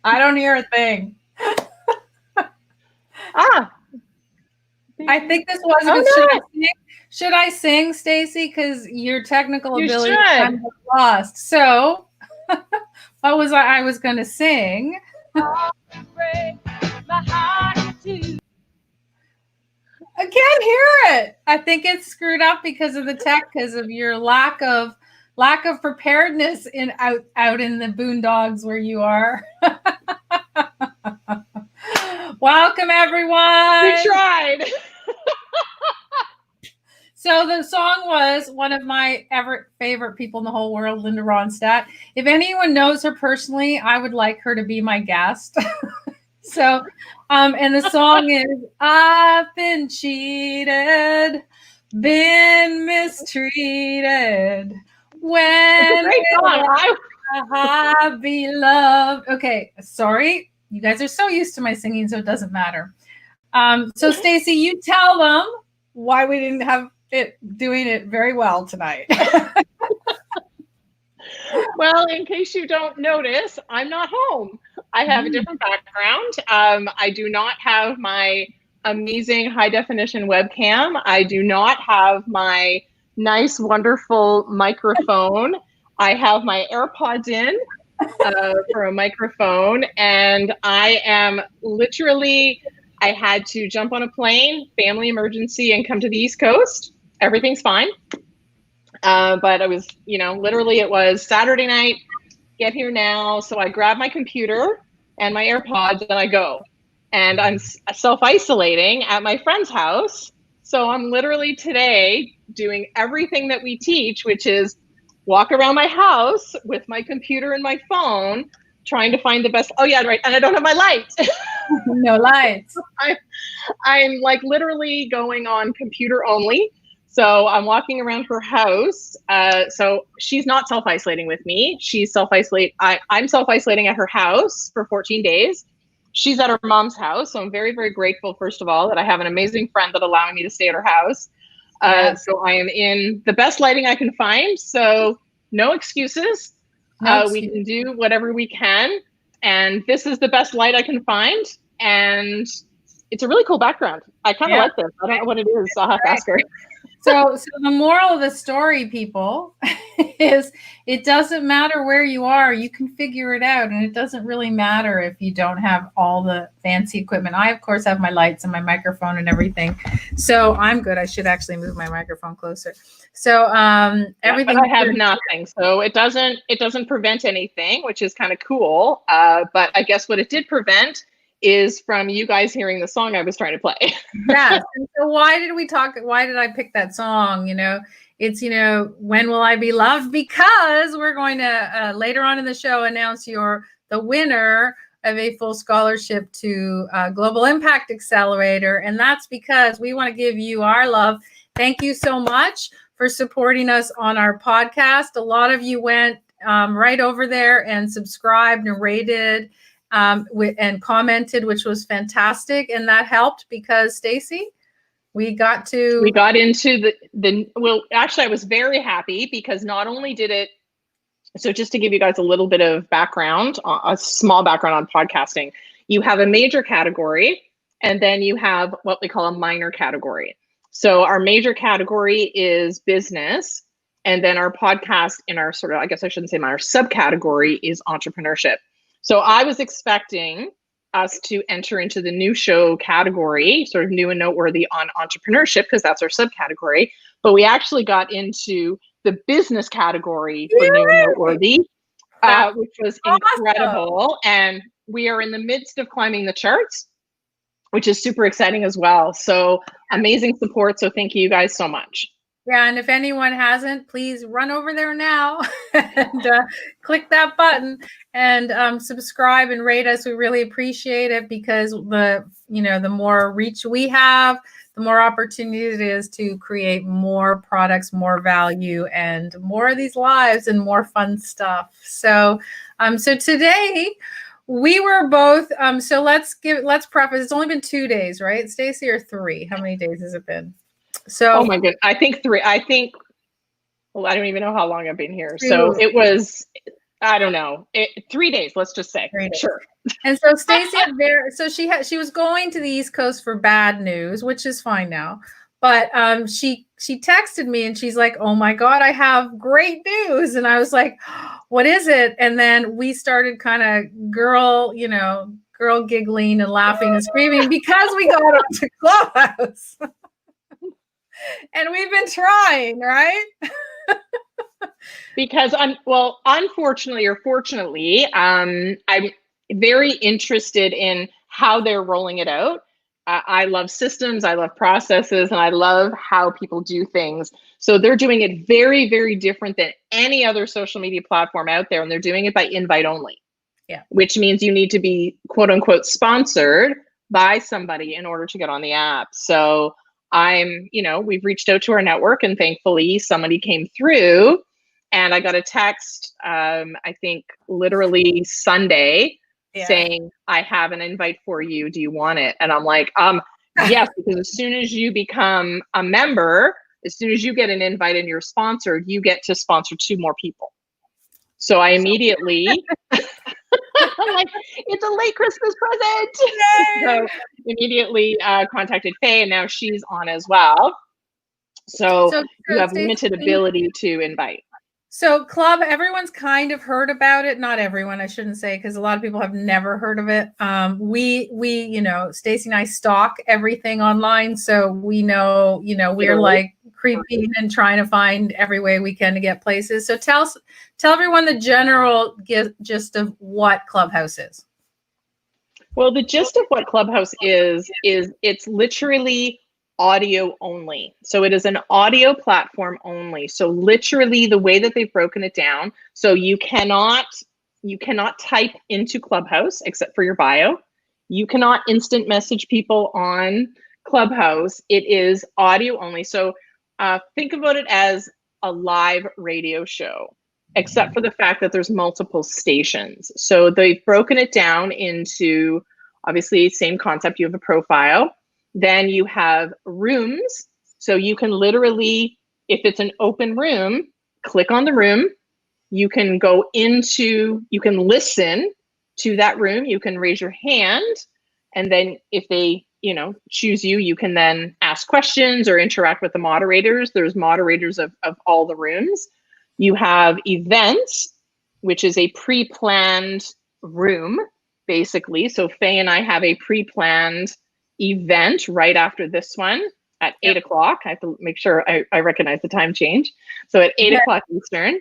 I don't hear a thing. Ah. I think this was good. Should I sing, Stacy? Because your technical ability is kind of lost. So, what was I was going to sing? I can't hear it. I think it's screwed up because of the tech, because of your lack of preparedness out in the boondocks where you are. Welcome, everyone. We tried. So the song was one of my favorite people in the whole world, Linda Ronstadt. If anyone knows her personally, I would like her to be my guest. So, and the song is, I've been cheated, been mistreated. When I be loved. Okay, sorry. You guys are so used to my singing, so it doesn't matter. So Stacy, you tell them why we didn't have it doing it very well tonight. Well, in case you don't notice, I'm not home. I have a different background. I do not have my amazing high definition webcam. I do not have my nice, wonderful microphone. I have my AirPods in for a microphone, and I am literally, I had to jump on a plane, family emergency, and come to the East Coast. Everything's fine. But I was, literally it was Saturday night, get here now. So I grab my computer and my AirPods and I go. And I'm self-isolating at my friend's house. So I'm literally today doing everything that we teach, which is walk around my house with my computer and my phone, trying to find the best. Oh yeah, right. And I don't have my lights. No lights. I'm like literally going on computer only. So I'm walking around her house. So she's not self-isolating with me. She's I'm self-isolating at her house for 14 days. She's at her mom's house. So I'm very, very grateful, first of all, that I have an amazing friend that allowing me to stay at her house. Yes. So I am in the best lighting I can find. So no excuses. We can do whatever we can. And this is the best light I can find. And it's a really cool background. I kind of like this. I don't know what it is. So I'll have to ask her. So the moral of the story, people, is it doesn't matter where you are. You can figure it out. And it doesn't really matter if you don't have all the fancy equipment. I, of course, have my lights and my microphone and everything. So I'm good. I should actually move my microphone closer. So everything. I have nothing. So it doesn't prevent anything, which is kind of cool. But I guess what it did prevent is from you guys hearing the song I was trying to play. Yes. And so why did I pick that song? It's, when will I be loved? Because we're going to later on in the show announce the winner of a full scholarship to Global Impact Accelerator. And that's because we want to give you our love. Thank you so much for supporting us on our podcast. A lot of you went right over there and subscribed and rated and commented, which was fantastic. And that helped because, Stacy, we got into well, actually, I was very happy because not only did it, so just to give you guys a little bit of background, a small background on podcasting, you have a major category and then you have what we call a minor category. So our major category is business. And then our podcast in our sort of, I guess I shouldn't say minor, subcategory is entrepreneurship. So I was expecting us to enter into the new show category, sort of new and noteworthy on entrepreneurship, because that's our subcategory. But we actually got into the business category for new and noteworthy, which was incredible. And we are in the midst of climbing the charts, which is super exciting as well. So amazing support. So thank you guys so much. Yeah, and if anyone hasn't, please run over there now and click that button and subscribe and rate us. We really appreciate it because the more reach we have, the more opportunity it is to create more products, more value, and more of these lives and more fun stuff. So today we were both. So let's preface. It's only been 2 days, right, Stacy, or 3? How many days has it been? So, oh my goodness, I think 3. Well, I don't even know how long I've been here. So it was I don't know, 3 days, let's just say. 3 days. Sure. And so Stacey, she was going to the East Coast for bad news, which is fine now. But she texted me and she's like, "Oh my God, I have great news." And I was like, "What is it?" And then we started kind of girl giggling and laughing and screaming because we got onto Clubhouse. And we've been trying, right? Because unfortunately or fortunately, I'm very interested in how they're rolling it out. I love systems, I love processes, and I love how people do things. So they're doing it very, very different than any other social media platform out there, and they're doing it by invite only. Yeah. Which means you need to be quote unquote sponsored by somebody in order to get on the app. So we've reached out to our network, and thankfully somebody came through. And I got a text, I think literally Sunday, saying, "I have an invite for you. Do you want it?" And I'm like, yes, because as soon as you become a member, as soon as you get an invite and you're sponsored, you get to sponsor 2 more people. So I immediately, I'm like, it's a late Christmas present. So immediately contacted Faye, and now she's on as well. So you have limited ability to invite. So everyone's kind of heard about it. Not everyone, I shouldn't say, because a lot of people have never heard of it. We Stacey and I stalk everything online. So we know, we're like creeping and trying to find every way we can to get places. So tell everyone the general gist of what Clubhouse is. Well, the gist of what Clubhouse is it's literally audio only. So it is an audio platform only. So literally the way that they've broken it down, so you cannot type into Clubhouse except for your bio. You cannot instant message people on Clubhouse. It is audio only. So think about it as a live radio show, except for the fact that there's multiple stations. So they've broken it down into, obviously, same concept. You have a profile. Then you have rooms. So you can literally, if it's an open room, click on the room. You can you can listen to that room. You can raise your hand. And then if they, choose you, you can then ask questions or interact with the moderators. There's moderators of all the rooms. You have events, which is a pre-planned room, basically. So Faye and I have a pre-planned event right after this one at 8 o'clock. I have to make sure I recognize the time change. So at 8 o'clock Eastern,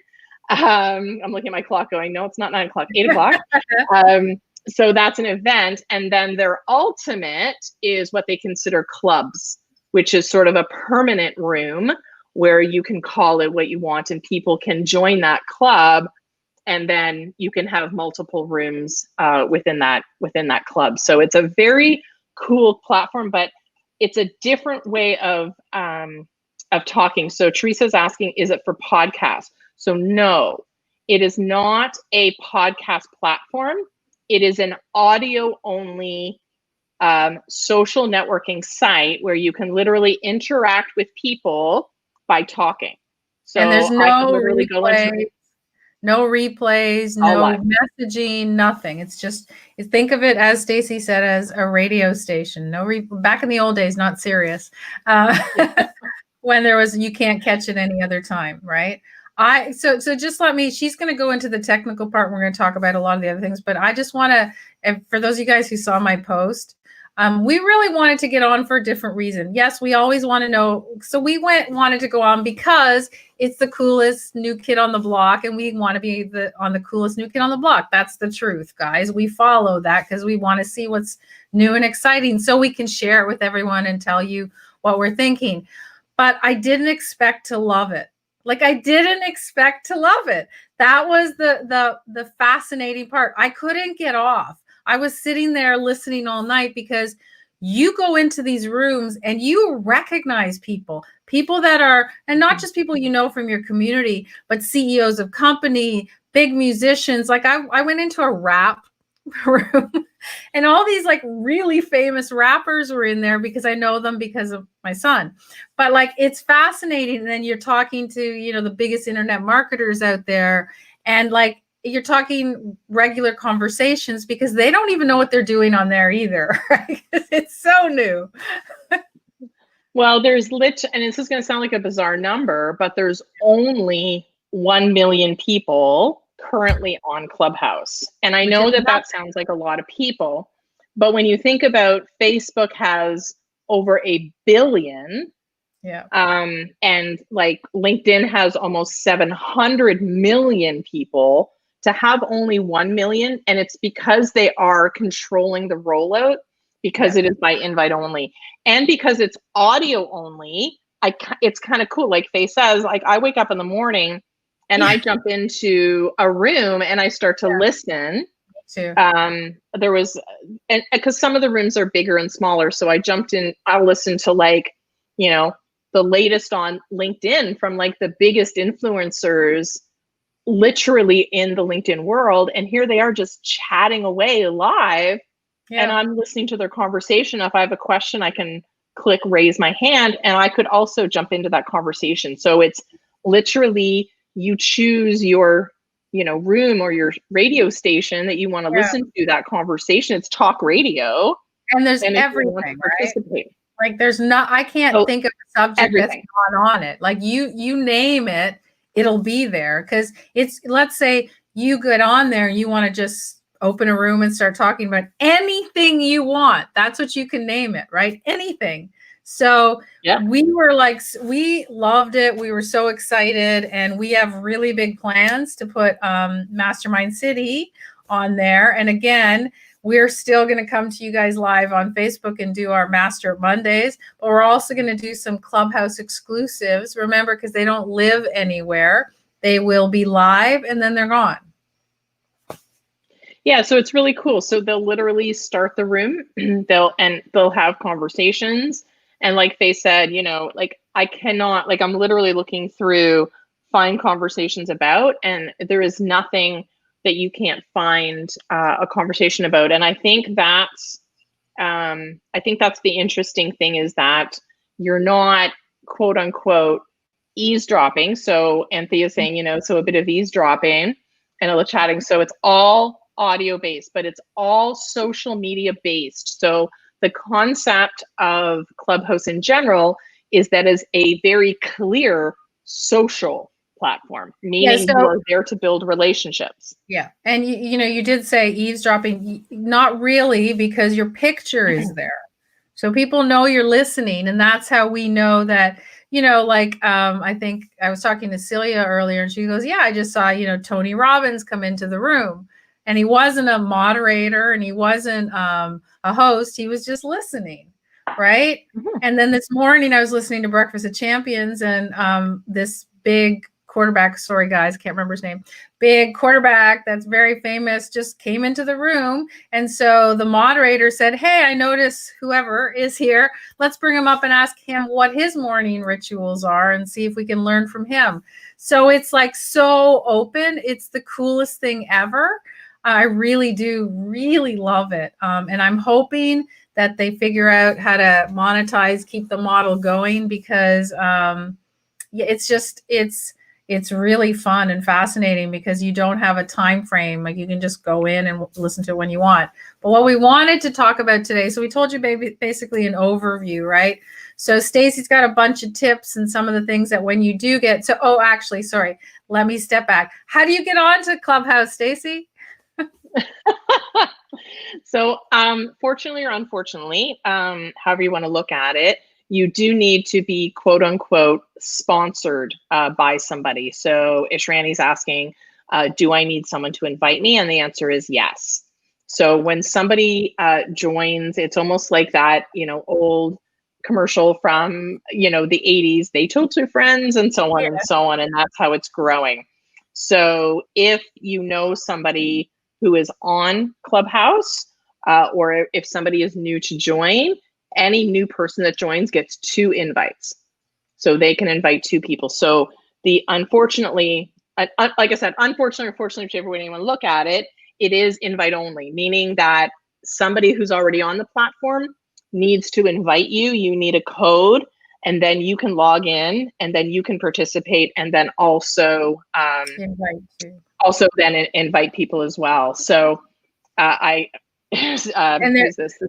I'm looking at my clock going, no, it's not 9 o'clock, 8 o'clock. So that's an event. And then their ultimate is what they consider clubs, which is sort of a permanent room where you can call it what you want and people can join that club. And then you can have multiple rooms within that club. So it's a very cool platform, but it's a different way of talking. So Teresa's asking, is it for podcasts? So no, it is not a podcast platform. It is an audio only social networking site where you can literally interact with people by talking. So and there's no replays, no messaging, nothing. It's just, think of it, as Stacey said, as a radio station. Back in the old days, not Sirius, when there was, you can't catch it any other time, right? So just she's going to go into the technical part. We're going to talk about a lot of the other things, but I just want to, and for those of you guys who saw my post, we really wanted to get on for a different reason. Yes, we always want to know. So we wanted to go on because it's the coolest new kid on the block, and we want to be on the coolest new kid on the block. That's the truth, guys. We follow that because we want to see what's new and exciting, so we can share it with everyone and tell you what we're thinking. But I didn't expect to love it. I didn't expect to love it. That was the fascinating part. I couldn't get off. I was sitting there listening all night because you go into these rooms and you recognize people that are, and not just people from your community, but CEOs of company, big musicians. I went into a rap room and all these really famous rappers were in there because I know them because of my son. But it's fascinating. And then you're talking to, the biggest internet marketers out there. And you're talking regular conversations because they don't even know what they're doing on there either, right? It's so new. Well, there's and this is going to sound like a bizarre number, but there's only 1 million people currently on Clubhouse. And I know that that sounds like a lot of people, but when you think about Facebook has over 1 billion, yeah, and like LinkedIn has almost 700 million people, to have only 1 million, and it's because they are controlling the rollout, because it is by invite only, and because it's audio only. It's kind of cool. Like Faye says, like I wake up in the morning and I jump into a room and I start to listen. too. There was, and because some of the rooms are bigger and smaller, so I jumped in. I'll listen to, like, you know, the latest on LinkedIn from like the biggest influencers literally in the LinkedIn world. And here they are just chatting away live. And I'm listening to their conversation. If I have a question, I can click raise my hand and I could also jump into that conversation. So it's literally, you choose your, you know, room or your radio station that you want to listen to that conversation. It's talk radio. And there's everything, right? Like there's not, I can't think of a subject that's not on it. Like you name it, it'll be there. Because it's, let's say you get on there and you want to just open a room and start talking about anything you want. That's what you can name it, right? Anything. So we were like, we loved it. We were so excited, and we have really big plans to put Mastermind City on there. And again, we're still going to come to you guys live on Facebook and do our Master Mondays, but we're also going to do some Clubhouse exclusives. Remember, because they don't live anywhere, they will be live and then they're gone. Yeah, so it's really cool. So they'll literally start the room, they'll have conversations. And like Faye said, you know, like I cannot, like I'm literally looking through find conversations about, and there is nothing that you can't find a conversation about. And I think that's the interesting thing, is that you're not, quote unquote, eavesdropping. So Anthea is saying, you know, so a bit of eavesdropping and a little chatting. So it's all audio based, but it's all social media based. So the concept of Clubhouse in general is that is a very clear social platform, meaning you are there to build relationships. Yeah. And you know, you did say eavesdropping, not really, because your picture is there. So people know you're listening, and that's how we know that, you know, like I think I was talking to Celia earlier and she goes, yeah, I just saw, you know, Tony Robbins come into the room, and he wasn't a moderator and he wasn't a host. He was just listening. Right. And then this morning I was listening to Breakfast of Champions, and this big quarterback, sorry guys, can't remember his name, big quarterback that's very famous just came into the room. And so the moderator said, hey, I notice whoever is here, let's bring him up and ask him what his morning rituals are and see if we can learn from him. So it's like so open. It's the coolest thing ever. I really do really love it. And I'm hoping that they figure out how to monetize, keep the model going, because it's just, it's really fun and fascinating because you don't have a time frame. Like you can just go in and listen to it when you want. But what we wanted to talk about today, so we told you basically an overview, right? So Stacy's got a bunch of tips and some of the things that when you do get to, oh, actually, sorry, let me step back. How do you get on to Clubhouse, Stacy? So fortunately or unfortunately, however you want to look at it, you do need to be, quote unquote, sponsored by somebody. So Ishrani's asking, do I need someone to invite me? And the answer is yes. So when somebody joins, it's almost like that, you know, old commercial from, you know, the 80s, they told two friends and so on and so on. And that's how it's growing. So if you know somebody who is on Clubhouse, or if somebody is new to join, any new person that joins gets 2 invites. So they can invite 2 people. So unfortunately, like I said, unfortunately or fortunately, whichever way you want to look at it, it is invite only, meaning that somebody who's already on the platform needs to invite you. You need a code, and then you can log in, and then you can participate, and then also invite people as well. So I who's this?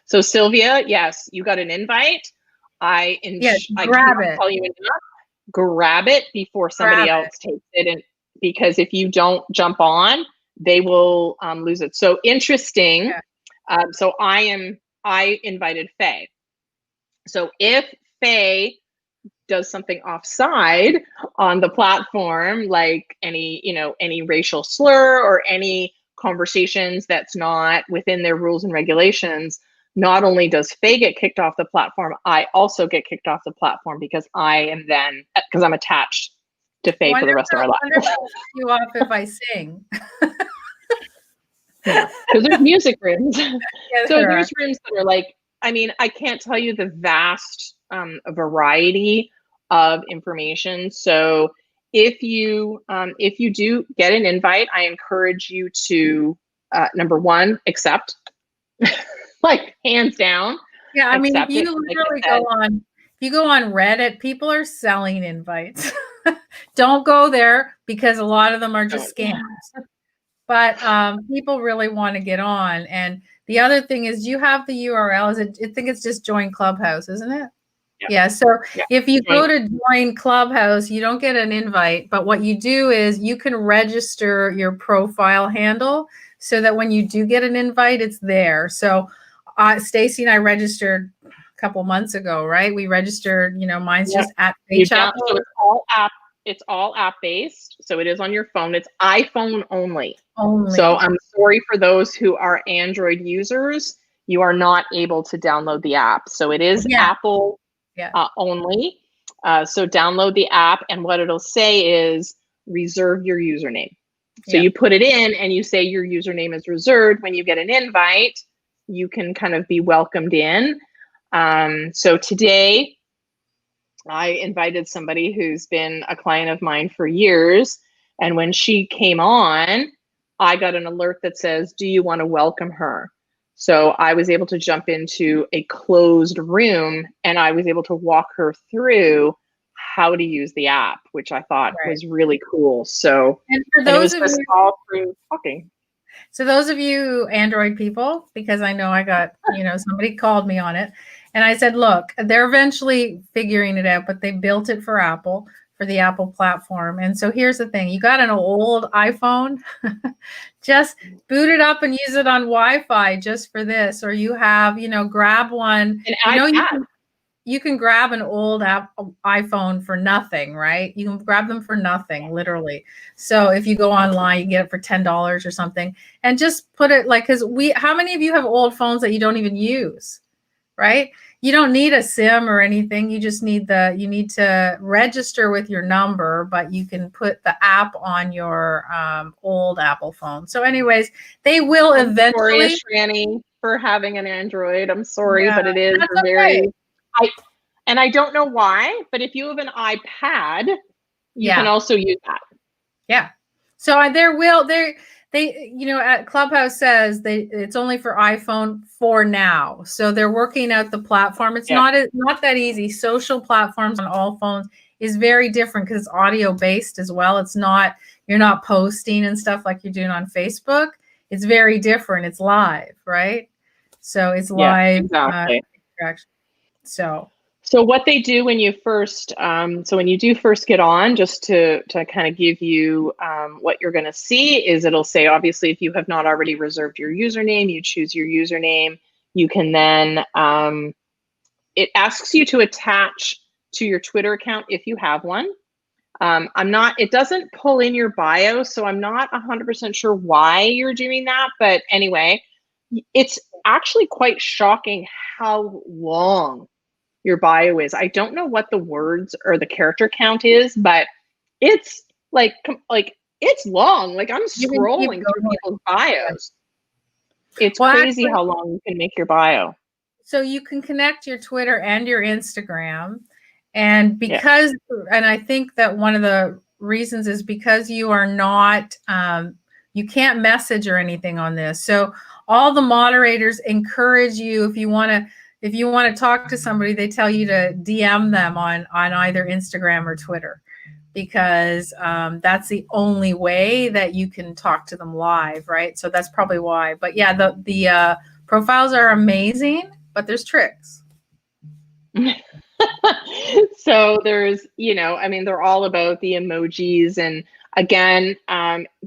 So Sylvia, yes, you got an invite. I grab cannot it. tell you enough. Grab it before somebody else takes it, and because if you don't jump on, they will lose it. So interesting. Yeah. So I invited Faye. So if Faye does something offside on the platform, like any racial slur or any conversations that's not within their rules and regulations, not only does Faye get kicked off the platform, I also get kicked off the platform because I'm attached to Faye for the rest of my life. I wonder if I'll kick you off if I sing. Yeah, because there's music rooms. So there's rooms that are like, I can't tell you the vast variety of information. So if you do get an invite, I encourage you to number one, accept, like hands down. Yeah, if you literally go on Reddit, people are selling invites. Don't go there because a lot of them are just scams. But people really want to get on. And the other thing is, you have the URL. I think it's just join Clubhouse, isn't it? Yeah. So if you go to join Clubhouse, you don't get an invite. But what you do is you can register your profile handle so that when you do get an invite, it's there. So Stacy and I registered a couple months ago, right? We registered, mine's just at So it's all app based. So it is on your phone. It's iPhone only. So I'm sorry for those who are Android users. You are not able to download the app. So it is Apple only. So download the app, and what it'll say is reserve your username. So you put it in and you say your username is reserved. When you get an invite, you can kind of be welcomed in. So today I invited somebody who's been a client of mine for years. And when she came on, I got an alert that says, do you want to welcome her? So I was able to jump into a closed room and I was able to walk her through how to use the app, which I thought was really cool. So and for those of you all through talking. So those of you Android people, because I know I got, somebody called me on it. And I said, look, they're eventually figuring it out, but they built it for Apple, for the Apple platform. And so here's the thing. You got an old iPhone, just boot it up and use it on Wi-Fi just for this. Or you have, grab one. You can grab an old iPhone for nothing, right? You can grab them for nothing, literally. So if you go online, you get it for $10 or something, and just put it because how many of you have old phones that you don't even use, right? You don't need a SIM or anything. You just need you need to register with your number, but you can put the app on your old Apple phone. So anyways, they will eventually. Sorry, Shani, for having an Android. I'm sorry, but it is very. And I don't know why, but if you have an iPad, you can also use that. Yeah. So at Clubhouse says it's only for iPhone for now. So they're working out the platform. It's not that easy. Social platforms on all phones is very different because it's audio based as well. It's not, you're not posting and stuff like you're doing on Facebook. It's very different. It's live, right? So it's live. Exactly. So what they do when you first, when you do first get on, just to kind of give you what you're going to see is it'll say, obviously, if you have not already reserved your username, you choose your username. You can then, it asks you to attach to your Twitter account if you have one. It doesn't pull in your bio, so I'm not 100% sure why you're doing that. But anyway, it's actually quite shocking how long your bio is. I don't know what the words or the character count is, but it's like it's long. Like I'm scrolling through people's bios. It's crazy how long you can make your bio. So you can connect your Twitter and your Instagram. And because, and I think that one of the reasons is because you are not, you can't message or anything on this. So all the moderators encourage you, if you want to if you want to talk to somebody, they tell you to DM them on either Instagram or Twitter, because that's the only way that you can talk to them live, right? So that's probably why. But yeah, the profiles are amazing, but there's tricks. So there's, I mean, they're all about the emojis. And again,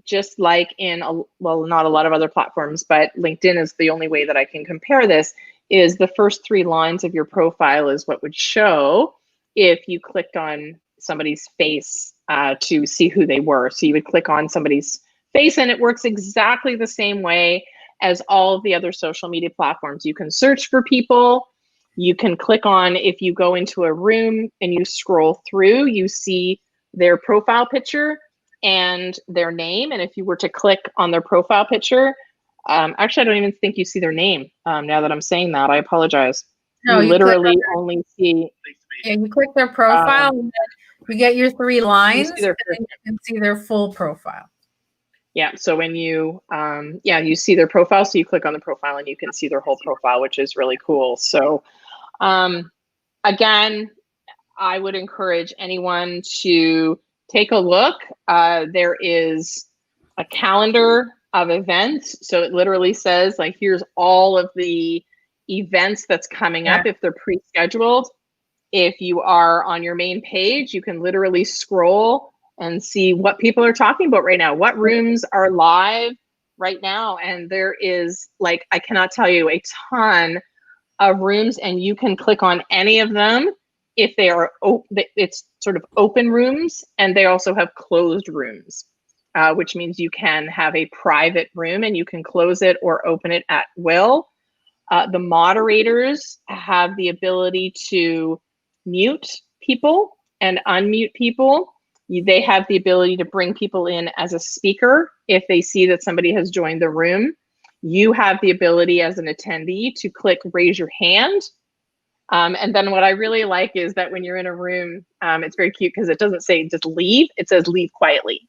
just like well, not a lot of other platforms, but LinkedIn is the only way that I can compare this, is the first 3 lines of your profile is what would show if you clicked on somebody's face to see who they were. So you would click on somebody's face, and it works exactly the same way as all of the other social media platforms. You can search for people. You can click on, if you go into a room and you scroll through, you see their profile picture and their name. And if you were to click on their profile picture, actually, I don't even think you see their name. Now that I'm saying that, I apologize. No, you literally only see. Yeah, you click their profile, and then you get your 3 lines, and then you can see their full profile. Yeah, so when you, you see their profile, so you click on the profile and you can see their whole profile, which is really cool. So again, I would encourage anyone to take a look. There is a calendar of events. So it literally says, like, here's all of the events that's coming up if they're pre-scheduled. If you are on your main page, you can literally scroll and see what people are talking about right now, what rooms are live right now. And there is, like, I cannot tell you, a ton of rooms, and you can click on any of them if they are it's sort of open rooms, and they also have closed rooms, which means you can have a private room and you can close it or open it at will. The moderators have the ability to mute people and unmute people. They have the ability to bring people in as a speaker if they see that somebody has joined the room. You have the ability as an attendee to click raise your hand. And then what I really like is that when you're in a room, it's very cute because it doesn't say just leave, it says leave quietly.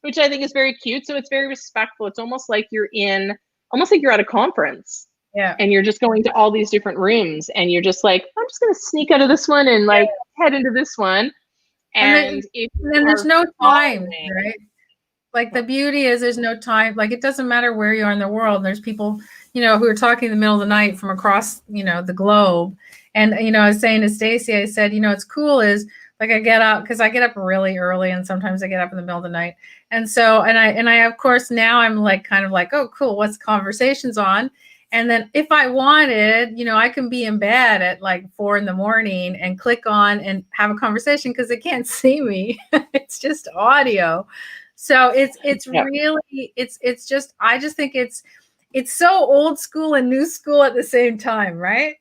Which I think is very cute. So it's very respectful. It's almost like you're at a conference. Yeah. And you're just going to all these different rooms, and you're just like, I'm just going to sneak out of this one and like head into this one. And then there's no time, right? Like, the beauty is there's no time. Like, it doesn't matter where you are in the world. There's people, who are talking in the middle of the night from across, the globe. And, I was saying to Stacy, I said, it's cool is, like, I get up because I get up really early, and sometimes I get up in the middle of the night. And so, and I, of course, now I'm like, kind of like, oh, cool, what's conversations on? And then if I wanted, I can be in bed at like 4 a.m. and click on and have a conversation because they can't see me. It's just audio. So it's really, it's just, I just think it's so old school and new school at the same time, right?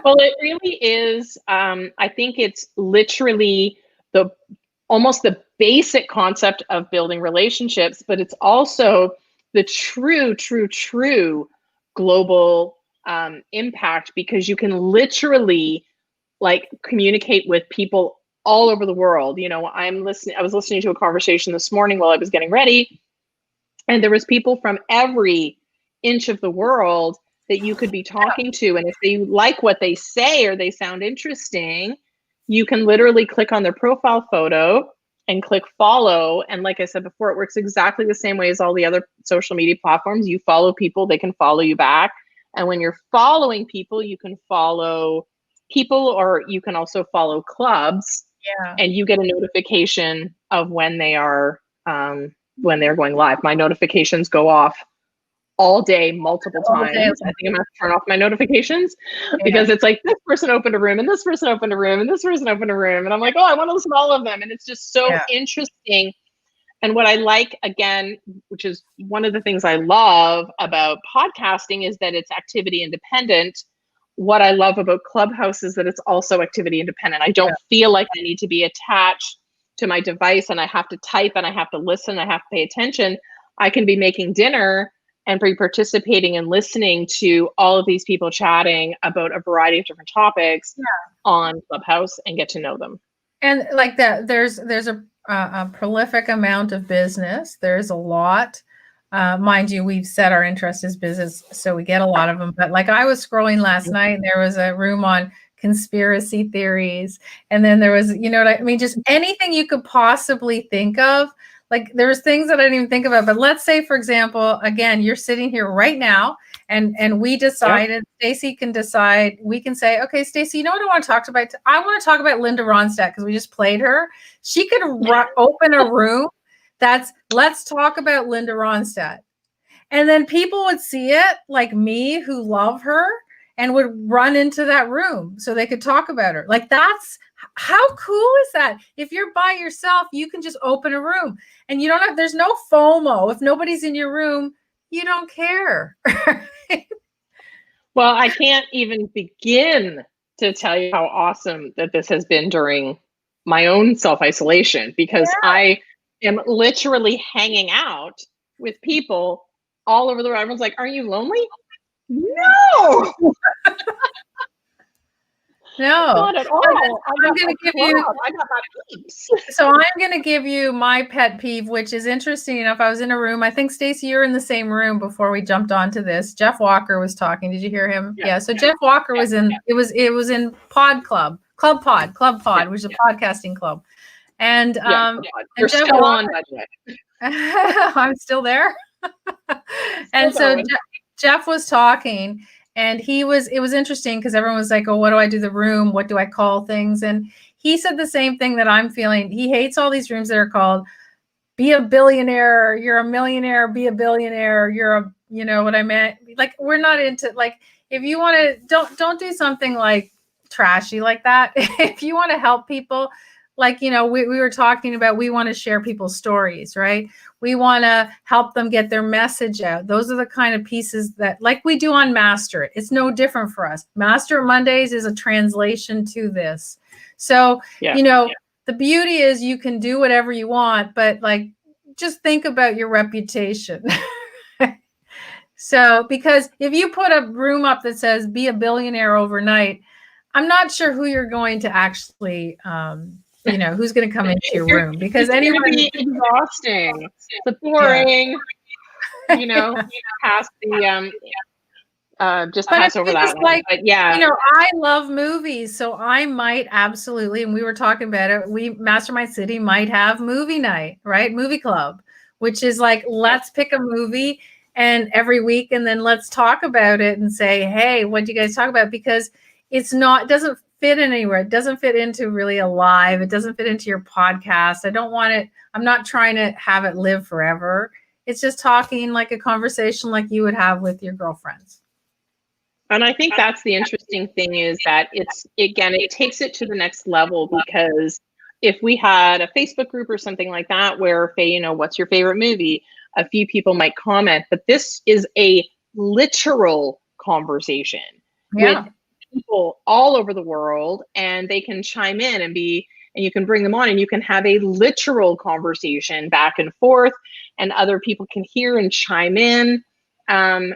Well, it really is. I think it's literally almost the basic concept of building relationships, but it's also the true global impact, because you can literally like communicate with people all over the world. I was listening to a conversation this morning while I was getting ready, and there was people from every inch of the world that you could be talking to. And if they like what they say or they sound interesting, you can literally click on their profile photo and click follow. And like I said before, it works exactly the same way as all the other social media platforms. You follow people, they can follow you back. And when you're following people, you can follow people, or you can also follow clubs. Yeah. And you get a notification of when they're going live. My notifications go off all day, multiple times. I think I'm going to turn off my notifications because it's like, this person opened a room and this person opened a room and this person opened a room. And I'm like, oh, I want to listen to all of them. And it's just so interesting. And what I like, again, which is one of the things I love about podcasting, is that it's activity independent. What I love about Clubhouse is that it's also activity independent. I don't feel like I need to be attached to my device and I have to type and I have to listen, I have to pay attention. I can be making dinner and be participating and listening to all of these people chatting about a variety of different topics on Clubhouse and get to know them. And like that, there's a prolific amount of business. There's a lot Mind you, we've set our interest as business, so we get a lot of them. But like I was scrolling last night, and there was a room on conspiracy theories, and then there was, you know what I mean, just anything you could possibly think of. Like there's things that I didn't even think about. But let's say, for example, again, you're sitting here right now, and we decided, Stacey can decide. We can say, okay, Stacey, you know what I want to talk about? I want to talk about Linda Ronstadt because we just played her. She could open a room that's let's talk about Linda Ronstadt. And then people would see it, like me, who love her, and would run into that room so they could talk about her. Like that's how cool is that? If you're by yourself, you can just open a room and you don't have, there's no FOMO. If nobody's in your room, you don't care. Well, I can't even begin to tell you how awesome that this has been during my own self-isolation, because I am literally hanging out with people all over the world. Everyone's like, "Are you lonely?" No. No, not at all. I'm going to give you. I got my peeps. So I'm going to give you my pet peeve, which is interesting enough. I was in a room. I think Stacey, you're in the same room before we jumped onto this. Jeff Walker was talking. Did you hear him? Yeah. So Jeff Walker was in. It was in Club Pod, which is a podcasting club. And you're Jeff still Walker, on, by the way. I'm still there. And so Jeff was talking. And it was interesting because everyone was like, oh, what do I do the room? What do I call things? And he said the same thing that I'm feeling. He hates all these rooms that are called be a billionaire, you're a millionaire, be a billionaire, you're a, you know what I meant? Like, we're not into, like, if you want to, don't do something like trashy like that. If you want to help people, like, you know, we were talking about, we want to share people's stories, right? We want to help them get their message out. Those are the kind of pieces that, like we do on Master It. It's no different for us. Master It Mondays is a translation to this. So, the beauty is you can do whatever you want, but like, just think about your reputation. So, because if you put a room up that says be a billionaire overnight, I'm not sure who you're going to actually, who's going to come into your room, because anybody exhausting, the boring, past the just pass over that one. Like, but yeah, I love movies, so I might absolutely, and we were talking about it, Mastermind City might have movie night, right? Movie club, which is like, let's pick a movie and every week, and then let's talk about it and say, hey, what do you guys talk about? Because it doesn't fit anywhere. It doesn't fit into really a live. It doesn't fit into your podcast. I don't want it. I'm not trying to have it live forever. It's just talking like a conversation like you would have with your girlfriends. And I think that's the interesting thing, is that it takes it to the next level, because if we had a Facebook group or something like that, where, what's your favorite movie? A few people might comment, but this is a literal conversation with people all over the world, and they can chime in and you can bring them on, and you can have a literal conversation back and forth, and other people can hear and chime in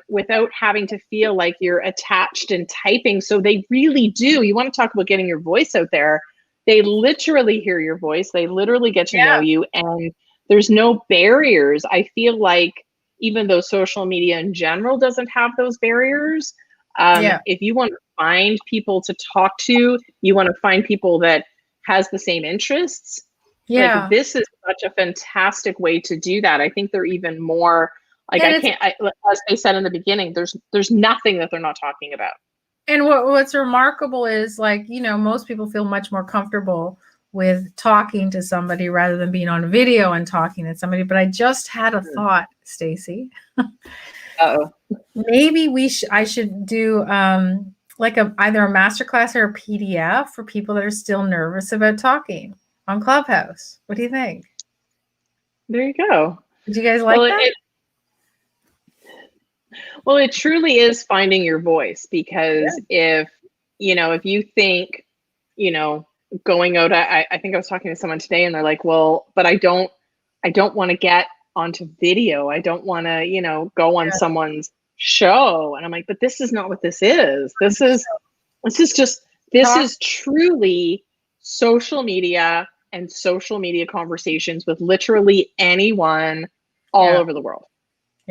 without having to feel like you're attached and typing. So they really do. You want to talk about getting your voice out there. They literally hear your voice. They literally get to know you, and there's no barriers. I feel like, even though social media in general doesn't have those barriers, if you want to find people to talk to, you want to find people that has the same interests. Like, this is such a fantastic way to do that. I think they're even more like, as I said in the beginning, there's nothing that they're not talking about. And what's remarkable is, like, most people feel much more comfortable with talking to somebody rather than being on video and talking to somebody. But I just had a thought, Stacey. Maybe I should do like either a masterclass or a PDF for people that are still nervous about talking on Clubhouse. What do you think? There you go. Did you guys like that? Well, it truly is finding your voice, because if you think, going out, I think I was talking to someone today, and they're like, well, but I don't want to get onto video. I don't want to, go on someone's show. And I'm like, but this is not what this is. This is truly social media and social media conversations with literally anyone all over the world.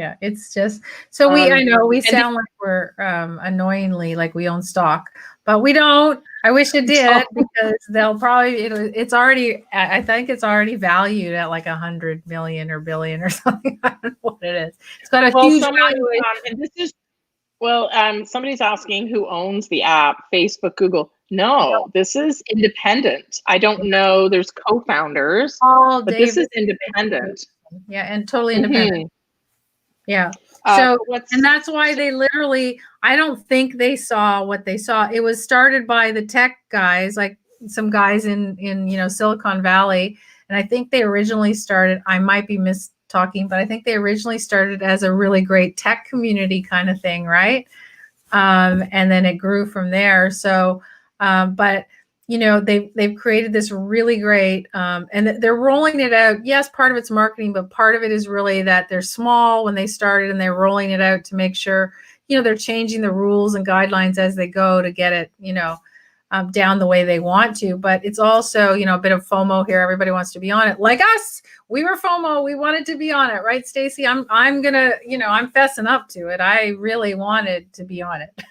Yeah, it's just so I know we sound like we're annoyingly like we own stock, but we don't. I wish it did because they'll probably it's already I think it's already valued at like 100 million or billion or something. I don't know what it is. It's got a huge valuation. And this is somebody's asking who owns the app, Facebook, Google. No, this is independent. I don't know. There's co-founders, but this is independent. Yeah, and totally independent. Yeah. So, and that's why they literally, I don't think they saw what they saw. It was started by the tech guys, like some guys in Silicon Valley. And I think they originally started, I might be talking, but I think they originally started as a really great tech community kind of thing, right? And then it grew from there. So, but they've created this really great, and they're rolling it out. Yes, part of it's marketing, but part of it is really that they're small when they started and they're rolling it out to make sure, they're changing the rules and guidelines as they go to get it, down the way they want to. But it's also, a bit of FOMO here. Everybody wants to be on it. Like us, we were FOMO. We wanted to be on it, right, Stacey? I'm gonna, I'm fessing up to it. I really wanted to be on it.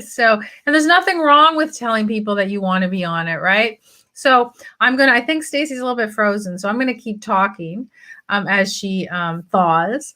So, and there's nothing wrong with telling people that you want to be on it, right? So I think Stacey's a little bit frozen, so I'm going to keep talking as she thaws.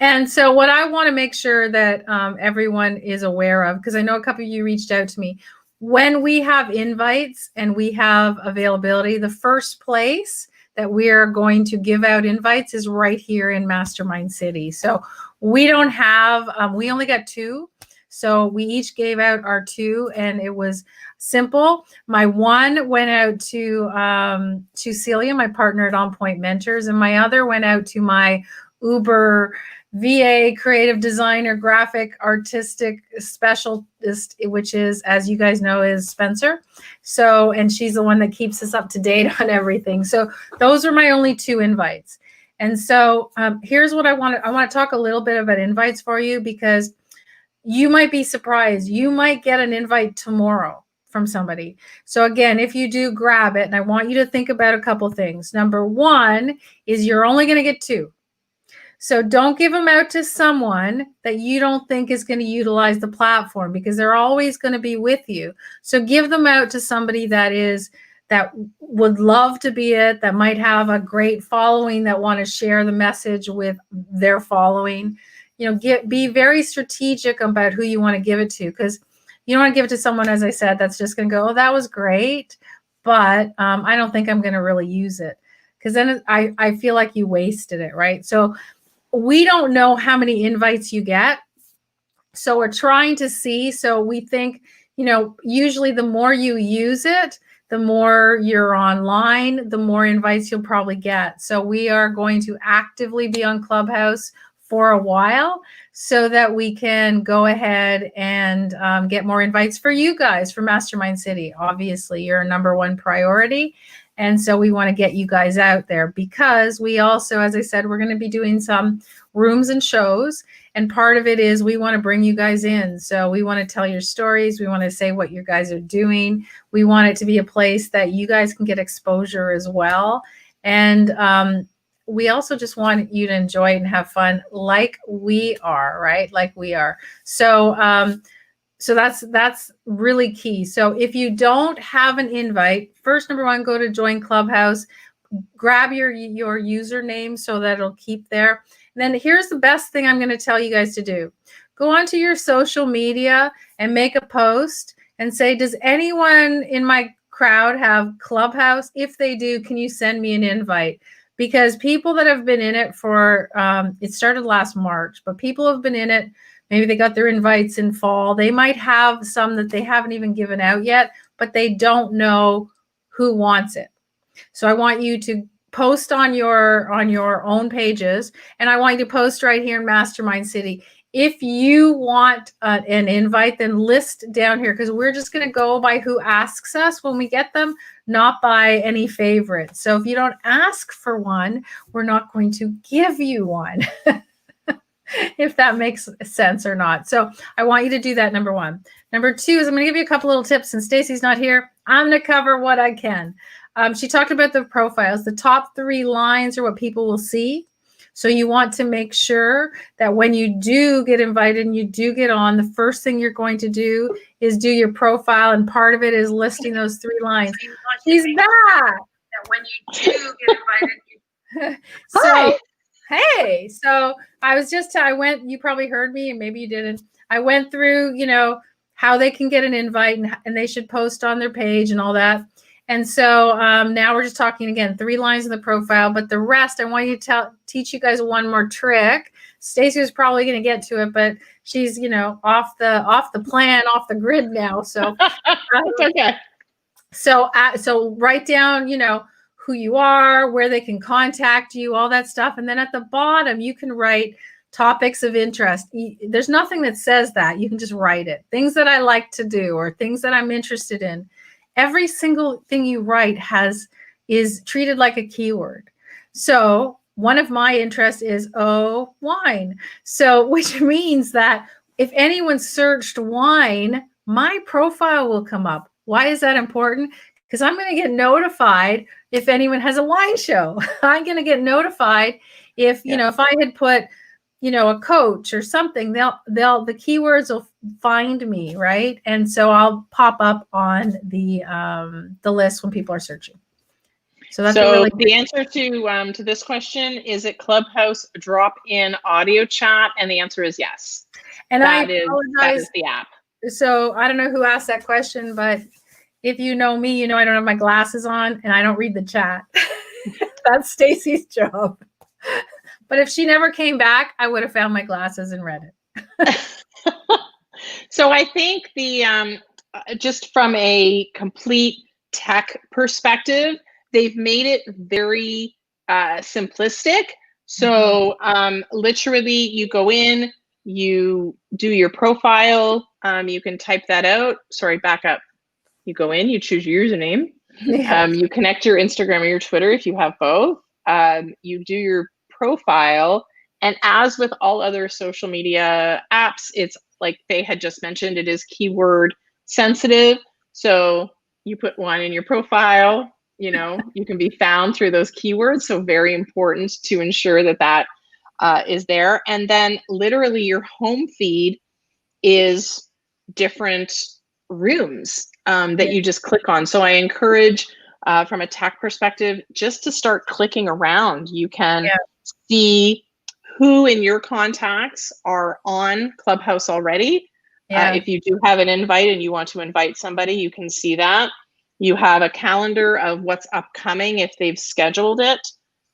And so what I want to make sure that everyone is aware of, because I know a couple of you reached out to me, when we have invites and we have availability, the first place that we are going to give out invites is right here in Mastermind City. So we don't have, we only got 2. So we each gave out our 2 and it was simple. My one went out to Celia, my partner at On Point Mentors, and my other went out to my Uber VA, creative designer, graphic, artistic specialist, which is, as you guys know, is Spencer. So, and she's the one that keeps us up to date on everything. So those are my only 2 invites. And so here's what I want to talk a little bit about invites for you, because you might be surprised. You might get an invite tomorrow from somebody. So again, if you do, grab it. And I want you to think about a couple things. Number 1 is you're only going to get 2. So don't give them out to someone that you don't think is going to utilize the platform, because they're always going to be with you. So give them out to somebody that would love to be it, that might have a great following, that want to share the message with their following. Be very strategic about who you want to give it to, because you don't want to give it to someone, as I said, that's just going to go, oh, that was great, but I don't think I'm going to really use it, because then I feel like you wasted it, right? So we don't know how many invites you get. So we're trying to see. So we think, usually the more you use it, the more you're online, the more invites you'll probably get. So we are going to actively be on Clubhouse for a while so that we can go ahead and get more invites for you guys for Mastermind City. Obviously, you're a number 1 priority. And so we want to get you guys out there, because we also, as I said, we're going to be doing some rooms and shows. And part of it is we want to bring you guys in. So we want to tell your stories. We want to say what you guys are doing. We want it to be a place that you guys can get exposure as well. And we also just want you to enjoy it and have fun like we are, right? Like we are. So that's really key. So if you don't have an invite, first, number 1, go to join Clubhouse, grab your username so that it'll keep there. And then here's the best thing I'm going to tell you guys to do. Go onto your social media and make a post and say, does anyone in my crowd have Clubhouse? If they do, can you send me an invite? Because people that have been in it for, it started last March, but people have been in it. Maybe they got their invites in fall. They might have some that they haven't even given out yet, but they don't know who wants it. So I want you to post on your own pages, and I want you to post right here in Mastermind City. If you want an invite, then list down here, because we're just going to go by who asks us when we get them, not by any favorites. So if you don't ask for one, we're not going to give you one. If that makes sense or not. So I want you to do that, number 1. Number 2 is I'm going to give you a couple little tips. And Stacey's not here. I'm going to cover what I can. She talked about the profiles. The top 3 lines are what people will see. So you want to make sure that when you do get invited and you do get on, the first thing you're going to do is do your profile, and part of it is listing those 3 lines. She's back. That when you do get invited, so hey, so I went, you probably heard me and maybe you didn't. I went through, how they can get an invite and they should post on their page and all that. And so now we're just talking again, 3 lines in the profile, but the rest, I want you to teach you guys one more trick. Stacey was probably going to get to it, but she's, off the plan, off the grid now. So it's okay. So write down, who you are, where they can contact you, all that stuff. And then at the bottom, you can write topics of interest. There's nothing that says that. You can just write it. Things that I like to do or things that I'm interested in. Every single thing you write is treated like a keyword. So one of my interests is wine. So which means that if anyone searched wine, my profile will come up. Why is that important? Because I'm going to get notified if anyone has a wine show. I'm going to get notified if, if I had put, a coach or something, the keywords will find me, right? And so I'll pop up on the list when people are searching. So that's the answer to this question is it Clubhouse drop-in audio chat, and the answer is yes. And that is the app. So I don't know who asked that question, but if you know me, I don't have my glasses on and I don't read the chat. That's Stacey's job. But if she never came back, I would have found my glasses and read it. So I think just from a complete tech perspective, they've made it very simplistic. So literally you go in, you do your profile, you can type that out. Sorry, back up. You go in, you choose your username, you connect your Instagram or your Twitter if you have both, you do your profile, and as with all other social media apps, it's like they had just mentioned, it is keyword sensitive. So you put one in your profile, you can be found through those keywords. So very important to ensure that is there. And then literally your home feed is different rooms that you just click on. So I encourage from a tech perspective, just to start clicking around. You can see who in your contacts are on Clubhouse already. If you do have an invite and you want to invite somebody, you can see that. You have a calendar of what's upcoming if they've scheduled it,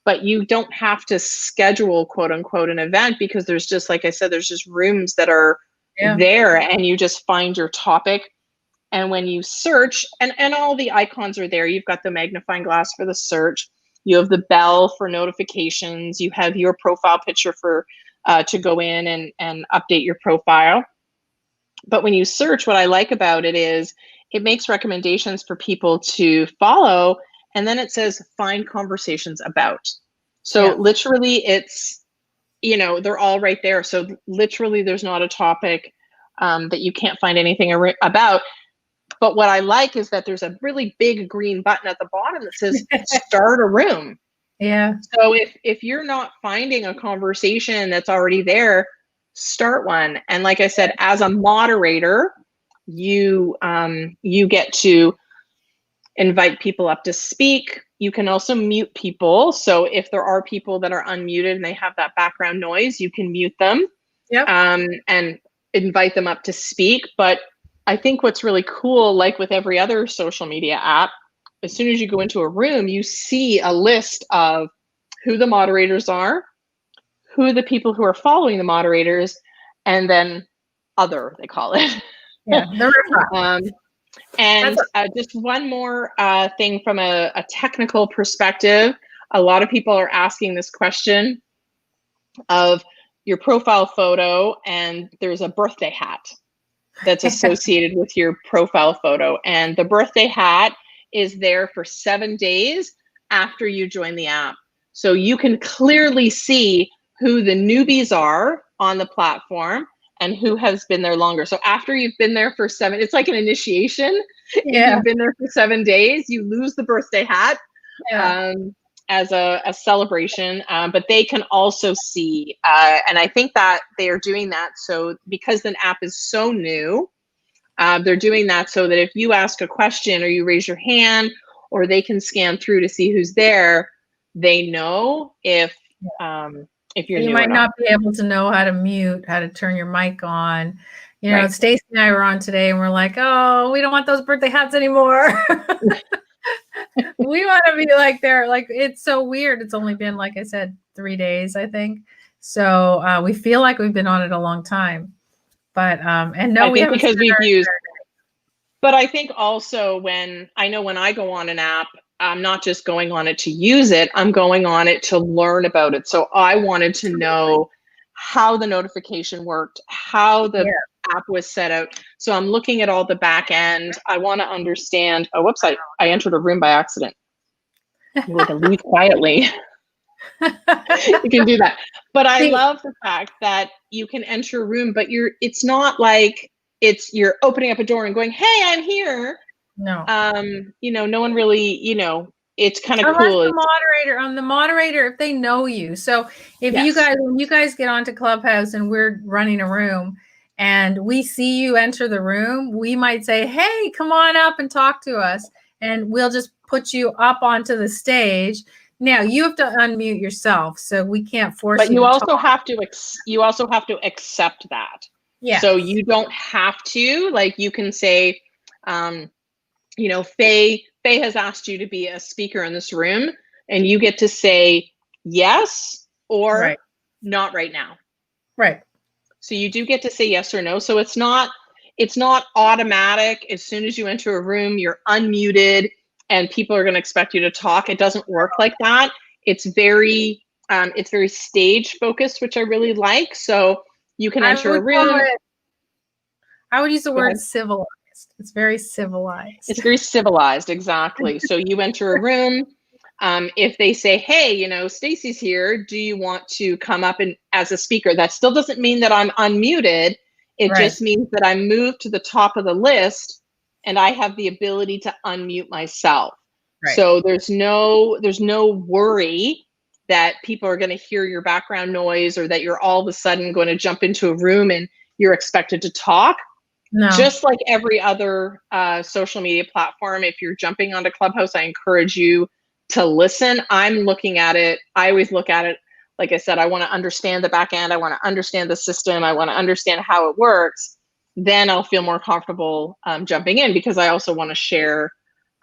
but you don't have to schedule, quote unquote, an event, because there's just, like I said, there's just rooms that are there, and you just find your topic. And when you search, and all the icons are there, you've got the magnifying glass for the search, you have the bell for notifications, you have your profile picture for to go in and update your profile. But when you search, what I like about it is it makes recommendations for people to follow, and then it says find conversations about. So literally it's, they're all right there. So literally there's not a topic that you can't find anything about. But what I like is that there's a really big green button at the bottom that says start a room. Yeah. So if you're not finding a conversation that's already there, start one. And like I said, as a moderator, you get to invite people up to speak. You can also mute people. So if there are people that are unmuted and they have that background noise, you can mute them and invite them up to speak. But I think what's really cool, like with every other social media app, as soon as you go into a room, you see a list of who the moderators are, who the people who are following the moderators, and then other, they call it. And just one more thing from a technical perspective, a lot of people are asking this question of your profile photo, and there's a birthday hat that's associated with your profile photo. And the birthday hat is there for 7 days after you join the app. So you can clearly see who the newbies are on the platform and who has been there longer. So after you've been there for it's like an initiation. If you've been there for 7 days, you lose the birthday hat. as a celebration, but they can also see, and I think that they are doing that so because the app is so new, they're doing that so that if you ask a question or you raise your hand or they can scan through to see who's there, they know if you're You new might or not be able to know how to mute, how to turn your mic on. You know, Right. Stacy and I were on today and we're like, oh, we don't want those birthday hats anymore. We want to be like they're like, it's so weird. It's only been, like I said, 3 days, I think. So we feel like we've been on it a long time. But and no, I we think haven't because we've used, started. but I think also when I go on an app, I'm not just going on it to use it, I'm going on it to learn about it. So I wanted to know how the notification worked, how the app was set out. So I'm looking at all the back end. I want to understand. Oh, whoops, I entered a room by accident. Maybe I can leave quietly. You can do that. But I love the fact that you can enter a room, but it's not like you're opening up a door and going, hey, I'm here. No. No one really, it's kind of Unless cool. the moderator, if they know you. So if Yes. when you guys get onto Clubhouse and we're running a room and we see you enter the room, we might say, hey, come on up and talk to us. And we'll just put you up onto the stage. Now you have to unmute yourself, so we can't force you. But you to also talk. have to accept that. Yeah. So you don't have to, like, you can say, Faye has asked you to be a speaker in this room, and you get to say yes or not right now. Right. So you do get to say yes or no. So it's not automatic. As soon as you enter a room, you're unmuted and people are going to expect you to talk. It doesn't work like that. It's very stage focused, which I really like. So you can enter a room. I would use the word civilized. It's very civilized. It's very civilized, exactly. So you enter a room. If they say, hey, Stacy's here, do you want to come up and as a speaker? That still doesn't mean that I'm unmuted. It just means that I'm moved to the top of the list and I have the ability to unmute myself. Right. So there's no worry that people are going to hear your background noise or that you're all of a sudden going to jump into a room and you're expected to talk. No. Just like every other social media platform, if you're jumping onto Clubhouse, I encourage you to listen. I'm looking at it. I always look at it. Like I said, I want to understand the back end. I want to understand the system. I want to understand how it works. Then I'll feel more comfortable jumping in because I also want to share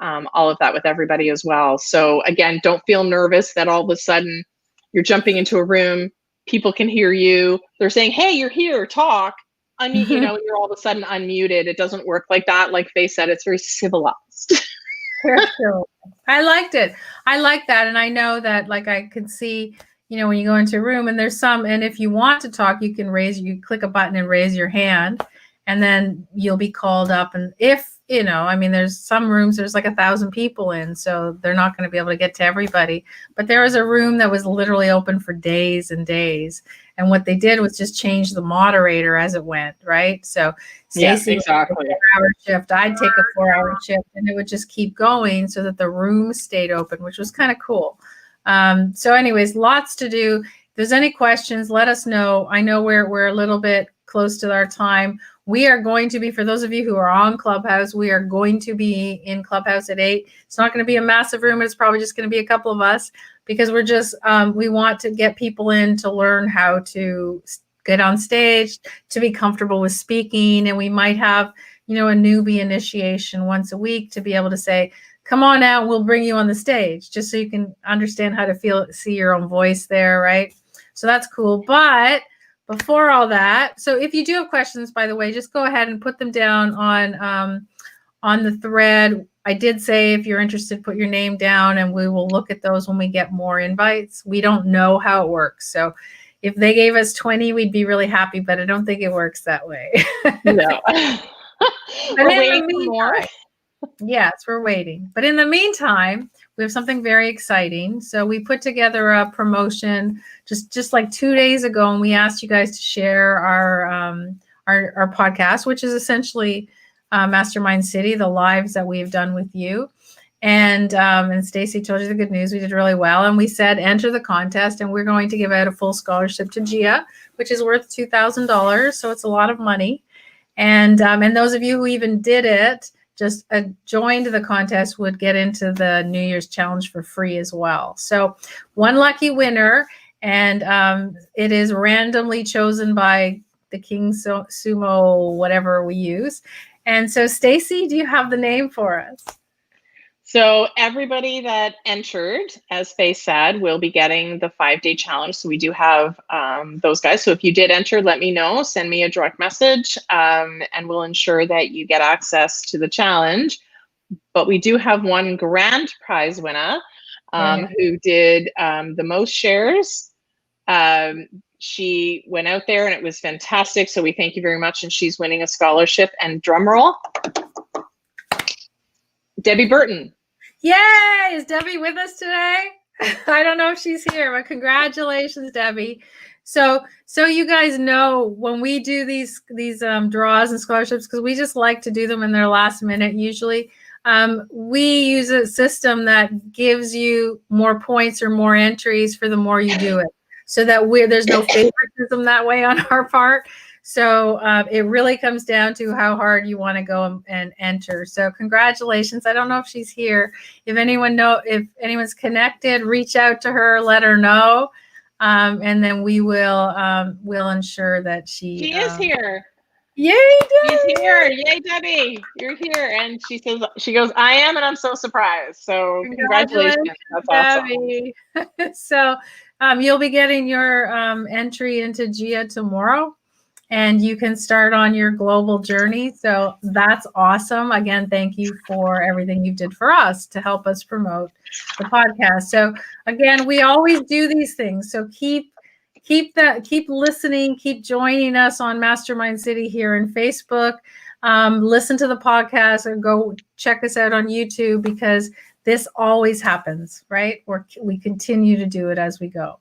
all of that with everybody as well. So again, don't feel nervous that all of a sudden you're jumping into a room. People can hear you. They're saying, hey, you're here, talk. You're all of a sudden unmuted. It doesn't work like that. Like Faye said, it's very civilized. I liked it. I like that. And I know that, like, I could see, when you go into a room and there's and if you want to talk, you can click a button and raise your hand and then you'll be called up. And if, there's some rooms, there's like 1,000 people in, so they're not going to be able to get to everybody. But there was a room that was literally open for days and days. And what they did was just change the moderator as it went, right? So Stacy would take a 4-hour shift, I'd take a 4-hour shift, and it would just keep going so that the room stayed open, which was kind of cool. So anyways, lots to do. If there's any questions, let us know. I know we're a little bit close to our time. We are going to be, for those of you who are on Clubhouse, we are going to be in Clubhouse at 8. It's not going to be a massive room. It's probably just going to be a couple of us because we're just, we want to get people in to learn how to get on stage, to be comfortable with speaking. And we might have, a newbie initiation once a week to be able to say, come on out, we'll bring you on the stage just so you can understand how to see your own voice there, right? So that's cool. But before all that, so if you do have questions, by the way, just go ahead and put them down on the thread. I did say if you're interested, put your name down and we will look at those when we get more invites. We don't know how it works. So if they gave us 20, we'd be really happy, but I don't think it works that way. No. We're waiting for more. Yes, we're waiting. But in the meantime, we have something very exciting. So we put together a promotion just like 2 days ago, and we asked you guys to share our podcast, which is essentially Mastermind City, the lives that we've done with you. And Stacy told you the good news. We did really well. And we said, enter the contest, and we're going to give out a full scholarship to Gia, which is worth $2,000. So it's a lot of money. And those of you who even did it, just joined the contest, would get into the New Year's challenge for free as well. So one lucky winner, and it is randomly chosen by the King Sumo, whatever we use. And so, Stacy, do you have the name for us? So everybody that entered, as Faye said, will be getting the 5-day challenge. So we do have those guys. So if you did enter, let me know. Send me a direct message, and we'll ensure that you get access to the challenge. But we do have one grand prize winner who did the most shares. She went out there and it was fantastic. So we thank you very much. And she's winning a scholarship. And drum roll, Debbie Burton. Yay! Is Debbie with us today? I don't know if she's here, but congratulations, Debbie. So you guys know when we do these draws and scholarships, because we just like to do them in their last minute usually, we use a system that gives you more points or more entries for the more you do it, so that there's no favoritism that way on our part. So it really comes down to how hard you want to go and enter. So congratulations. I don't know if she's here. If anyone's connected, reach out to her, let her know. And then we'll ensure that she is here. Yay, Debbie! She's here. Yay, Debbie. You're here. And she goes, I am, and I'm so surprised. So congratulations. That's Debbie. Awesome. So you'll be getting your entry into Gia tomorrow, and you can start on your global journey. So that's awesome. Again, thank you for everything you did for us to help us promote the podcast. So again, we always do these things. So keep listening, keep joining us on Mastermind City here in Facebook. Listen to the podcast and go check us out on YouTube, because this always happens, right? We continue to do it as we go.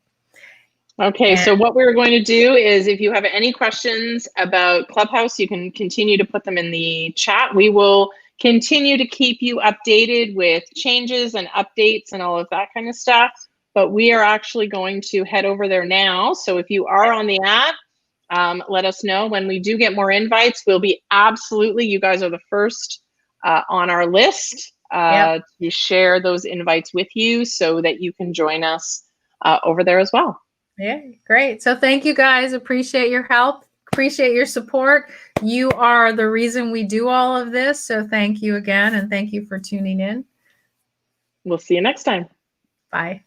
Okay, so what we're going to do is, if you have any questions about Clubhouse, you can continue to put them in the chat. We will continue to keep you updated with changes and updates and all of that kind of stuff. But we are actually going to head over there now. So if you are on the app, let us know. When we do get more invites, we'll be you guys are the first on our list to share those invites with you, so that you can join us over there as well. Yeah, great. So thank you guys. Appreciate your help. Appreciate your support. You are the reason we do all of this. So thank you again. And thank you for tuning in. We'll see you next time. Bye.